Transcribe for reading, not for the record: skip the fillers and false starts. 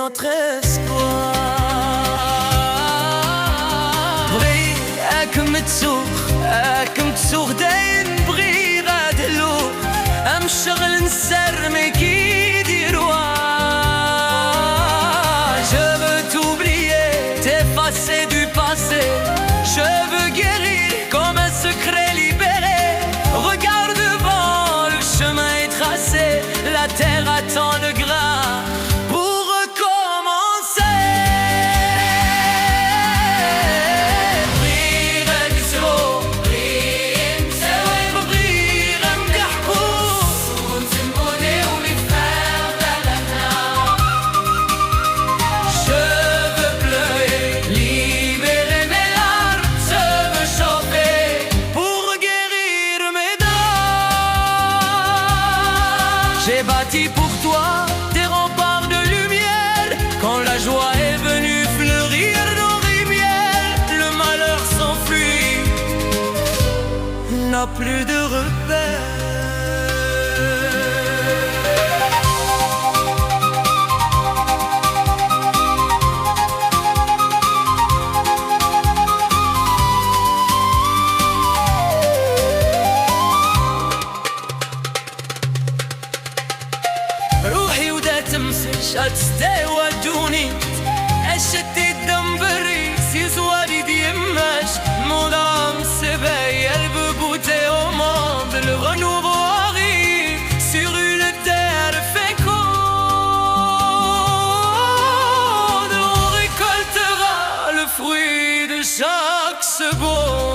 notre espoir. Brille, أكم تسوق داين بغير أدلو أم شغل نسرمي كي ديروا. Je veux t'oublier, t'effacer du passé. Je veux guérir comme un secret libéré. Regarde devant, le chemin est tracé. La terre attend le grain pour recommencer. J'ai bâti pour toi des remparts de lumière. Quand la joie est venue fleurir nos rivières, le malheur s'enfuit, n'a plus de repère. تستوى دوني أشتي الدم بريس يزوالي ديماش Mon âme s'éveille, elle veut goûter au monde. Le renouveau arrive sur une terre féconde. On récoltera le fruit de chaque seconde.